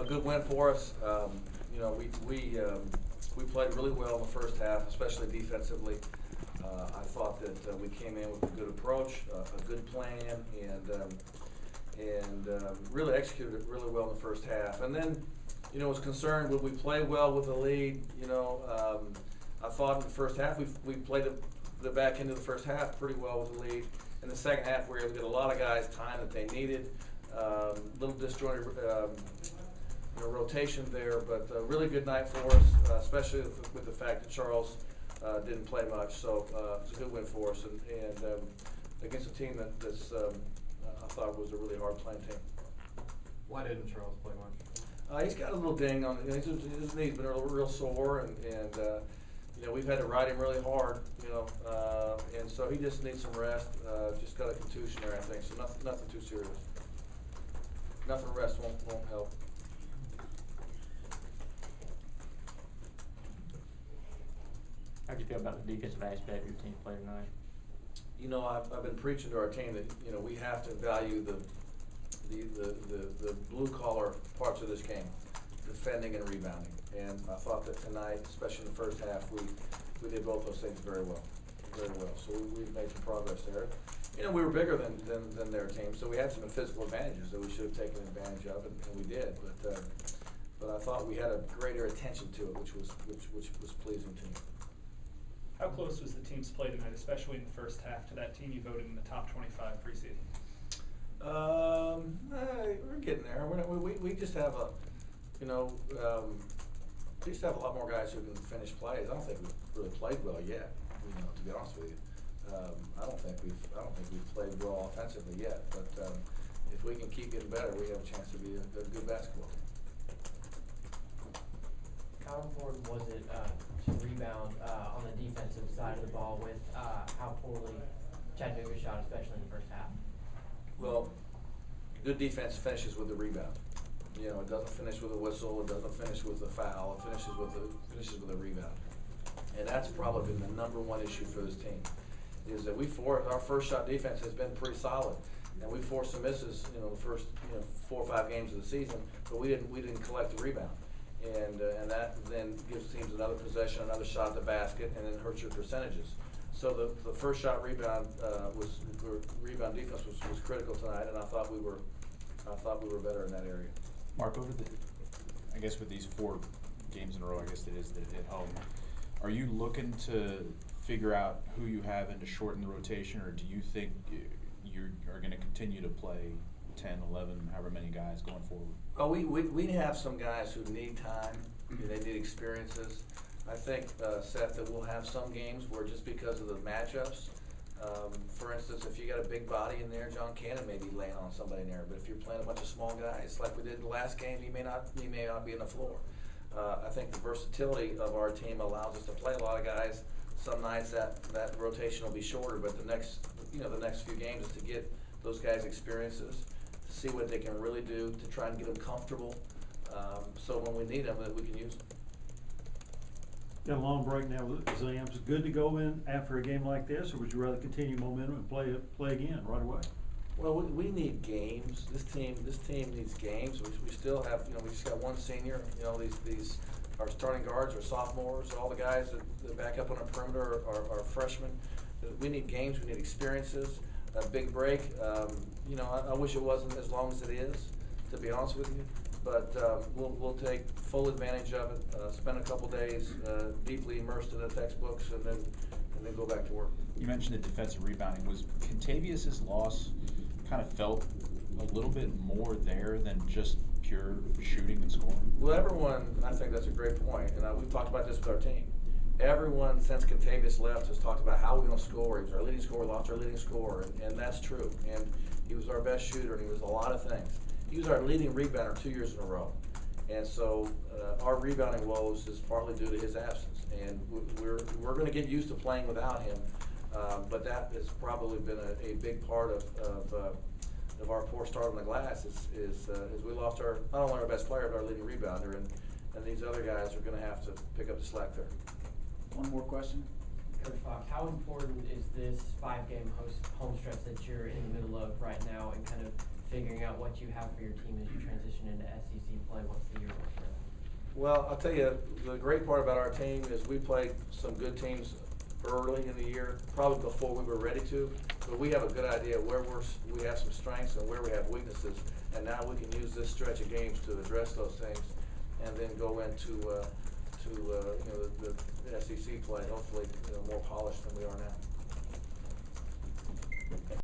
good win for us. You know, we played really well in the first half, especially defensively. I thought that we came in with a good approach, a good plan, and really executed it really well in the first half. And then, you know, was concerned, would we play well with the lead? You know, I thought in the first half we played the back end of the first half pretty well with the lead. In the second half, we were able to get a lot of guys time that they needed. Little disjointed you know, rotation there, but a really good night for us, especially with the fact that Charles didn't play much. So it's a good win for us, and against a team that's I thought was a really hard playing team. Why didn't Charles play much? He's got a little ding on his knee's been real sore, and you know, we've had to ride him really hard, you know, and so he just needs some rest. Just got a contusion there, I think, so nothing too serious. Nothing rest won't help. How do you feel about the defensive aspect of your team play tonight? You know, I've been preaching to our team that, you know, we have to value the blue collar parts of this game, defending and rebounding. And I thought that tonight, especially in the first half, we did both those things very well. So we've made some progress there. You know, we were bigger than their team, so we had some physical advantages that we should have taken advantage of, and we did. But I thought we had a greater attention to it, which was pleasing to me. How close was the team's play tonight, especially in the first half, to that team you voted in the top 25 preseason? We're getting there. We just have a, you know, we just have a lot more guys who can finish plays. I don't think we've really played well yet. You know, to be honest with you, I don't think we've played well offensively yet. But if we can keep getting better, we have a chance to be a good basketball team. How important was it to rebound on the defensive side of the ball with how poorly Chattanooga shot, especially in the first half? Well, good defense finishes with a rebound. You know, it doesn't finish with a whistle. It doesn't finish with a foul. It finishes with a rebound. And that's probably been the number one issue for this team, is that our first shot defense has been pretty solid, and we forced some misses, you know, the first 4 or 5 games of the season, but we didn't collect the rebound, and that then gives teams another possession, another shot at the basket, and then hurts your percentages. So the first shot rebound rebound defense was critical tonight, and I thought we were better in that area. Mark, I guess with these 4 games in a row, I guess it is at home, are you looking to figure out who you have and to shorten the rotation, or do you think you are going to continue to play 10, 11, however many guys going forward? Well, we have some guys who need time, they need experiences. I think, Seth, that we'll have some games where just because of the matchups, for instance, if you got a big body in there, John Cannon may be laying on somebody in there. But if you're playing a bunch of small guys, like we did the last game, he may not be on the floor. I think the versatility of our team allows us to play a lot of guys. Some nights that rotation will be shorter, but the next few games is to get those guys experiences, to see what they can really do, to try and get them comfortable, so when we need them, that we can use them. Got a long break now with exams. Is it good to go in after a game like this, or would you rather continue momentum and play again right away? Well, we need games. This team needs games. We still have, we just got one senior. These our starting guards are sophomores. All the guys that back up on the perimeter are freshmen. We need games. We need experiences. A big break. I wish it wasn't as long as it is, to be honest with you. But we'll take full advantage of it. Spend a couple days deeply immersed in the textbooks, and then go back to work. You mentioned the defensive rebounding. Was Contavious' loss kind of felt a little bit more there than just pure shooting and scoring? Well, I think that's a great point, and we've talked about this with our team. Everyone since Contavious left has talked about how we're going to score. He was our leading scorer, lost our leading scorer, and that's true. And he was our best shooter, and he was a lot of things. He was our leading rebounder 2 years in a row. And so our rebounding woes is partly due to his absence. And we're going to get used to playing without him, but that has probably been a big part of our poor start on the glass is we lost not only our best player, but our leading rebounder, and these other guys are going to have to pick up the slack there. One more question. Coach Fox, how important is this 5-game home stretch that you're in the middle of right now, and kind of figuring out what you have for your team as you transition into SEC play? What's the year look for that? Well, I'll tell you, the great part about our team is we played some good teams early in the year, probably before we were ready to. But we have a good idea where we have some strengths and where we have weaknesses. And now we can use this stretch of games to address those things and then go into the SEC play, hopefully, more polished than we are now.